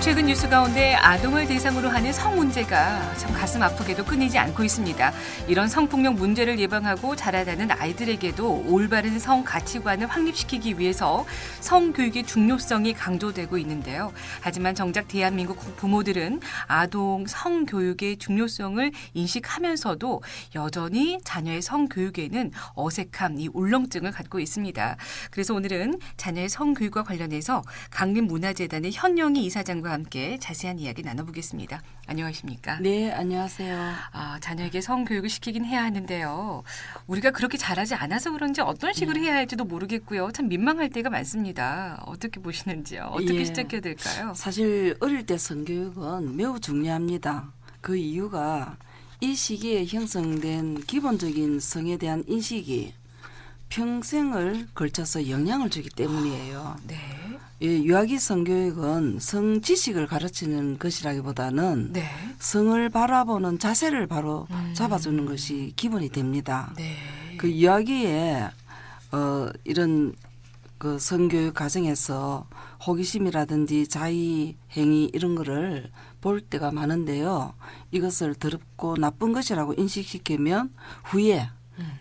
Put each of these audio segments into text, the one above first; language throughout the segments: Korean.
최근 뉴스 가운데 아동을 대상으로 하는 성 문제가 참 가슴 아프게도 끊이지 않고 있습니다. 이런 성폭력 문제를 예방하고 자라나는 아이들에게도 올바른 성 가치관을 확립시키기 위해서 성교육의 중요성이 강조되고 있는데요. 하지만 정작 대한민국 부모들은 아동 성교육의 중요성을 인식하면서도 여전히 자녀의 성교육에는 어색함, 이 울렁증을 갖고 있습니다. 그래서 오늘은 자녀의 성교육과 관련해서 강림문화재단의 현영희 이사장과 함께 자세한 이야기 나눠보겠습니다. 안녕하십니까? 네, 안녕하세요. 자녀에게 성교육을 시키긴 해야 하는데요. 우리가 그렇게 잘하지 않아서 그런지 어떤 식으로 해야 할지도 모르겠고요. 참 민망할 때가 많습니다. 어떻게 보시는지요? 어떻게 시작해야 될까요? 사실 어릴 때 성교육은 매우 중요합니다. 그 이유가 이 시기에 형성된 기본적인 성에 대한 인식이 평생을 걸쳐서 영향을 주기 때문이에요. 네. 유아기 성교육은 성 지식을 가르치는 것이라기보다는 네. 성을 바라보는 자세를 바로 잡아주는 것이 기본이 됩니다. 네. 그 유아기에 이런 그 성교육 과정에서 호기심이라든지 자의 행위 이런 거를 볼 때가 많은데요. 이것을 더럽고 나쁜 것이라고 인식시키면 후에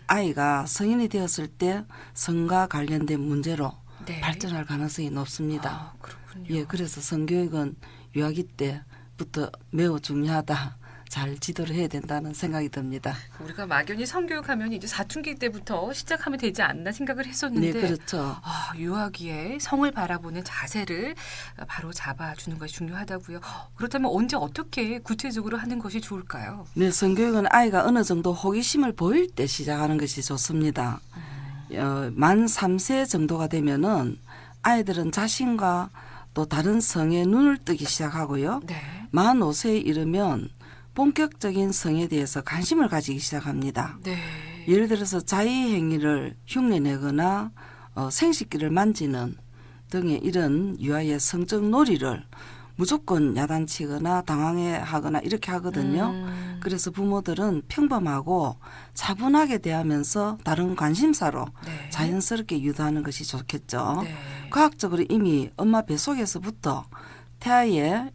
아이가 성인이 되었을 때 성과 관련된 문제로 네. 발전할 가능성이 높습니다. 그렇군요. 그래서 성교육은 유아기 때부터 매우 중요하다. 잘 지도를 해야 된다는 생각이 듭니다. 우리가 막연히 성교육하면 이제 사춘기 때부터 시작하면 되지 않나 생각을 했었는데 네, 그렇죠. 유아기에 성을 바라보는 자세를 바로 잡아주는 것이 중요하다고요. 그렇다면 언제 어떻게 구체적으로 하는 것이 좋을까요? 네, 성교육은 아이가 어느 정도 호기심을 보일 때 시작하는 것이 좋습니다. 만 3세 정도가 되면은 아이들은 자신과 또 다른 성에 눈을 뜨기 시작하고요. 네. 만 5세에 이르면 본격적인 성에 대해서 관심을 가지기 시작합니다. 네. 예를 들어서 자의 행위를 흉내내거나 생식기를 만지는 등의 이런 유아의 성적 놀이를 무조건 야단치거나 당황해하거나 이렇게 하거든요. 그래서 부모들은 평범하고 차분하게 대하면서 다른 관심사로 네. 자연스럽게 유도하는 것이 좋겠죠. 네. 과학적으로 이미 엄마 뱃속에서부터 태아에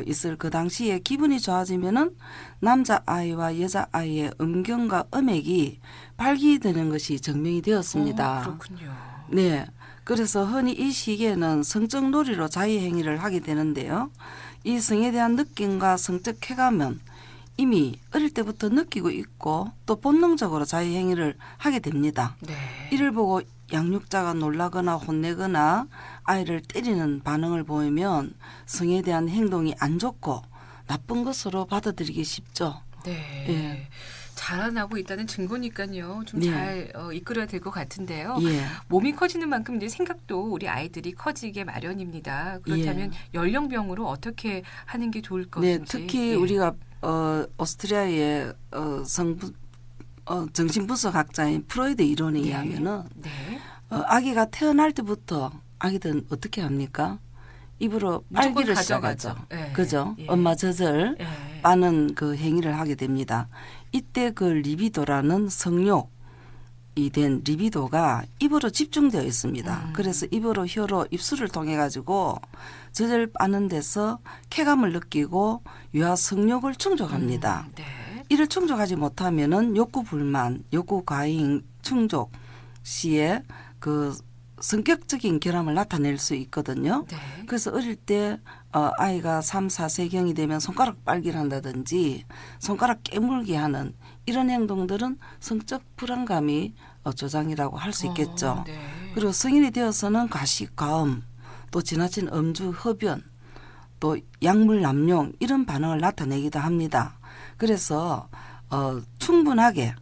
있을 그 당시에 기분이 좋아지면은 남자아이와 여자아이의 음경과 음액이 발기되는 것이 증명이 되었습니다. 그렇군요. 네. 그래서 흔히 이 시기에는 성적 놀이로 자유행위를 하게 되는데요. 이 성에 대한 느낌과 성적 쾌감은 이미 어릴 때부터 느끼고 있고 또 본능적으로 자유행위를 하게 됩니다. 네. 이를 보고 양육자가 놀라거나 혼내거나 아이를 때리는 반응을 보이면 성에 대한 행동이 안 좋고 나쁜 것으로 받아들이기 쉽죠. 네. 예. 자라나고 있다는 증거니까요. 좀 네. 잘 이끌어야 될 것 같은데요. 예. 몸이 커지는 만큼 이제 생각도 우리 아이들이 커지게 마련입니다. 그렇다면 연령별로 어떻게 하는 게 좋을 것인지. 네, 특히 우리가 오스트리아의 정신분석학자인 프로이드 이론에 의하면은 네. 아기가 태어날 때부터 아기들은 어떻게 합니까? 입으로 무조건 빨기를 가져가죠. 시작하죠. 네. 그죠? 예. 엄마 젖을 네. 빠는 그 행위를 하게 됩니다. 이때 그 리비도라는 성욕이 된 리비도가 입으로 집중되어 있습니다. 그래서 입으로 혀로 입술을 통해 가지고 젖을 빠는 데서 쾌감을 느끼고 유아 성욕을 충족합니다. 네. 이를 충족하지 못하면은 욕구 불만, 욕구 과잉 충족 시에 그 성격적인 결함을 나타낼 수 있거든요. 네. 그래서 어릴 때 아이가 3, 4세경이 되면 손가락 빨기를 한다든지 손가락 깨물기 하는 이런 행동들은 성적 불안감이 조장이라고 할 수 있겠죠. 네. 그리고 성인이 되어서는 가식, 과음, 또 지나친 음주, 흡연, 또 약물 남용 이런 반응을 나타내기도 합니다. 그래서 충분하게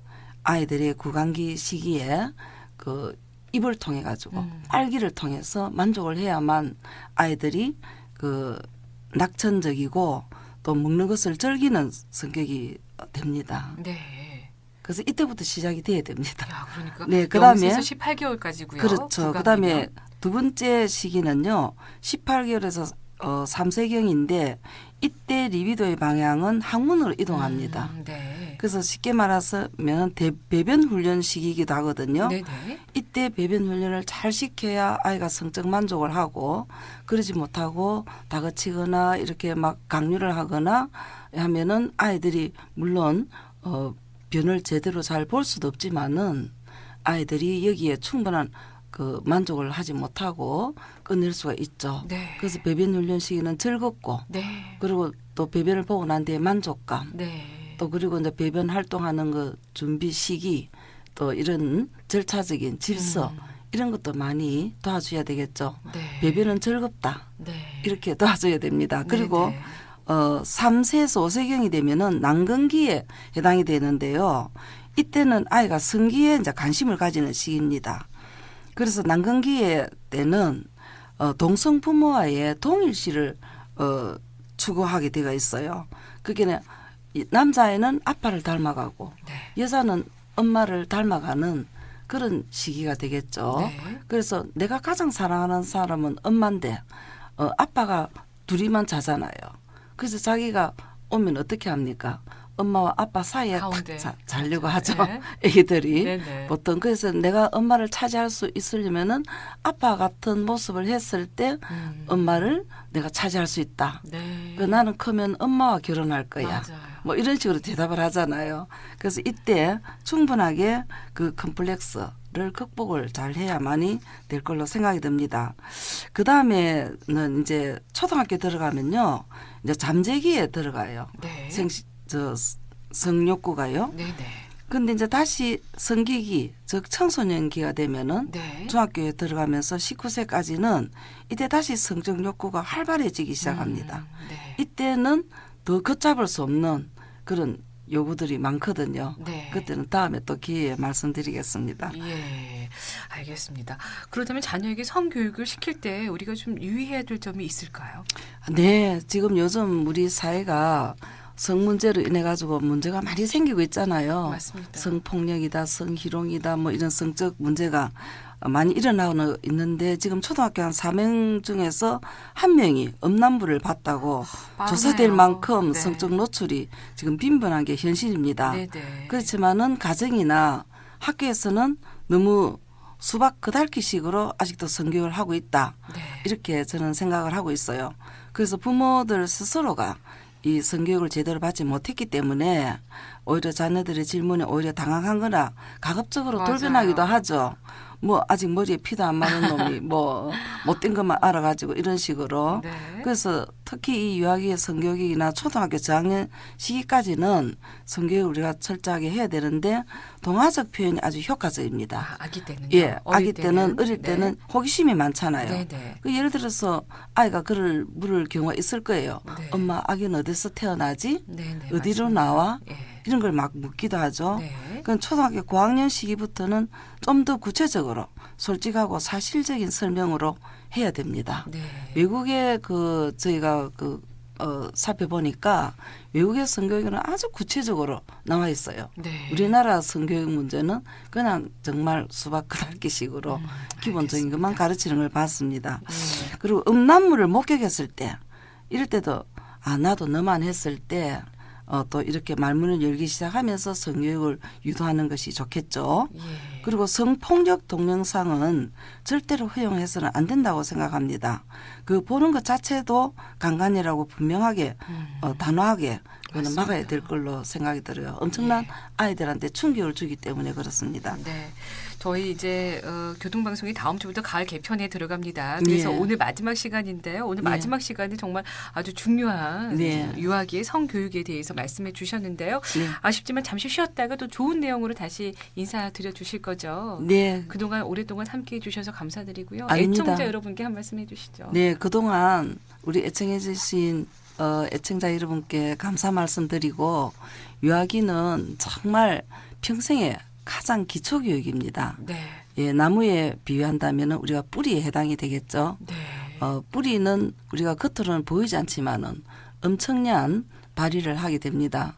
아이들의 구강기 시기에 그 입을 통해 가지고 빨기를 통해서 만족을 해야만 아이들이 그 낙천적이고 또 먹는 것을 즐기는 성격이 됩니다. 네. 그래서 이때부터 시작이 돼야 됩니다. 야, 그러니까 네, 그다음에 0세에서 18개월까지고요. 그렇죠. 그다음에 두 번째 시기는요. 18개월에서 3세경인데 이때 리비도의 방향은 항문으로 이동합니다. 네. 그래서 쉽게 말해서 배변 훈련 시기이기도 하거든요. 네네. 이때 배변 훈련을 잘 시켜야 아이가 성적 만족을 하고 그러지 못하고 다그치거나 이렇게 막 강요를 하거나 하면은 아이들이 물론 변을 제대로 잘 볼 수도 없지만은 아이들이 여기에 충분한 그 만족을 하지 못하고 끊을 수가 있죠. 네. 그래서 배변 훈련 시기는 즐겁고 네. 그리고 또 배변을 보고 난 뒤에 만족감 네. 또 그리고 이제 배변 활동하는 그 준비 시기 또 이런 절차적인 질서 이런 것도 많이 도와줘야 되겠죠. 네. 배변은 즐겁다. 네. 이렇게 도와줘야 됩니다. 그리고 네네. 3세에서 5세경이 되면은 난근기에 해당이 되는데요. 이때는 아이가 성기에 이제 관심을 가지는 시기입니다. 그래서 난근기에 때는 동성 부모와의 동일시를 추구하게 되어 있어요. 그게 남자애는 아빠를 닮아가고 네. 여자는 엄마를 닮아가는 그런 시기가 되겠죠. 네. 그래서 내가 가장 사랑하는 사람은 엄마인데 아빠가 둘이만 자잖아요. 그래서 자기가 오면 어떻게 합니까? 엄마와 아빠 사이에 가운데. 딱 자려고 하죠. 네. 애기들이 네네. 보통. 그래서 내가 엄마를 차지할 수 있으려면은 아빠 같은 모습을 했을 때 엄마를 내가 차지할 수 있다. 네. 그 나는 크면 엄마와 결혼할 거야. 맞아요. 뭐 이런 식으로 대답을 하잖아요. 그래서 이때 충분하게 그 컴플렉스를 극복을 잘 해야만이 될 걸로 생각이 듭니다. 그 다음에는 이제 초등학교 들어가면요, 이제 잠재기에 들어가요. 네. 성욕구가요. 네네. 근데 이제 다시 성기기, 즉 청소년기가 되면은 네. 중학교에 들어가면서 19세까지는 이때 다시 성적 욕구가 활발해지기 시작합니다. 네. 이때는 더 걷잡을 수 없는 그런 요구들이 많거든요. 네. 그때는 다음에 또 기회에 말씀드리겠습니다. 예, 알겠습니다. 그렇다면 자녀에게 성교육을 시킬 때 우리가 좀 유의해야 될 점이 있을까요? 네, 지금 요즘 우리 사회가 성 문제로 인해 가지고 문제가 많이 생기고 있잖아요. 맞습니다. 성폭력이다, 성희롱이다, 뭐 이런 성적 문제가 많이 일어나고 있는데 지금 초등학교 한 4명 중에서 1명이 음란물을 봤다고 많네요. 조사될 만큼 네. 성적 노출이 지금 빈번한 게 현실입니다. 네네. 그렇지만은 가정이나 학교에서는 너무 수박 그달기식으로 아직도 성교육을 하고 있다. 네. 이렇게 저는 생각을 하고 있어요. 그래서 부모들 스스로가 이 성교육을 제대로 받지 못했기 때문에 오히려 자녀들의 질문에 오히려 당황하거나 가급적으로 맞아요. 돌변하기도 하죠. 뭐 아직 머리에 피도 안 마른 놈이 뭐 못된 것만 알아가지고 이런 식으로. 네. 그래서 특히 이 유아기의 성교육이나 초등학교 저학년 시기까지는 성교육을 우리가 철저하게 해야 되는데 동화적 표현이 아주 효과적입니다. 아기 때는요? 예, 어릴 아기 때는 어릴 네. 때는 호기심이 많잖아요. 네네. 그 예를 들어서 아이가 그를 물을 경우가 있을 거예요. 네. 엄마, 아기는 어디서 태어나지? 네네. 어디로 맞습니다. 나와? 예. 이런 걸 막 묻기도 하죠. 네. 그건 초등학교 고학년 시기부터는 좀 더 구체적으로 솔직하고 사실적인 설명으로 해야 됩니다. 네. 외국의 저희가 살펴보니까 외국의 성교육은 아주 구체적으로 나와 있어요. 네. 우리나라 성교육 문제는 그냥 정말 수박 그달기식으로 기본적인 것만 가르치는 걸 봤습니다. 네. 그리고 음란물을 목격했을 때 이럴 때도 나도 너만 했을 때 또 이렇게 말문을 열기 시작하면서 성교육을 유도하는 것이 좋겠죠. 예. 그리고 성폭력 동영상은 절대로 허용해서는 안 된다고 생각합니다. 그 보는 것 자체도 강간이라고 분명하게 단호하게 그거는 맞습니다. 막아야 될 걸로 생각이 들어요. 엄청난 예. 아이들한테 충격을 주기 때문에 그렇습니다. 네. 저희 이제 교통방송이 다음 주부터 가을 개편에 들어갑니다. 그래서 예. 오늘 마지막 시간인데요. 오늘 예. 마지막 시간에 정말 아주 중요한 네. 유아기의 성교육에 대해서 말씀해 주셨는데요. 네. 아쉽지만 잠시 쉬었다가 또 좋은 내용으로 다시 인사드려 주실 거죠. 네. 그동안 오랫동안 함께해 주셔서 감사드리고요. 아닙니다. 애청자 여러분께 한 말씀 해주시죠. 네, 그동안 우리 애청해 주신 애청자 여러분께 감사 말씀드리고 유아기는 정말 평생에 가장 기초 교육입니다. 네. 예, 나무에 비유한다면 우리가 뿌리에 해당이 되겠죠. 네. 뿌리는 우리가 겉으로는 보이지 않지만은 엄청난 발휘를 하게 됩니다.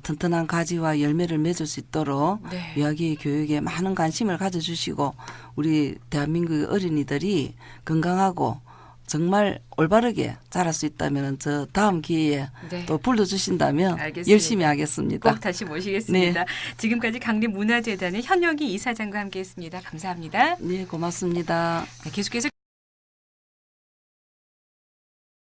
튼튼한 가지와 열매를 맺을 수 있도록 네. 유아기 교육에 많은 관심을 가져주시고 우리 대한민국의 어린이들이 건강하고 정말 올바르게 자랄 수 있다면 저 다음 기회에 네. 또 불러주신다면 알겠습니다. 열심히 하겠습니다. 꼭 다시 모시겠습니다. 지금까지 강림문화재단의 현영희 이사장과 함께했습니다. 감사합니다. 네, 고맙습니다. 네, 계속해서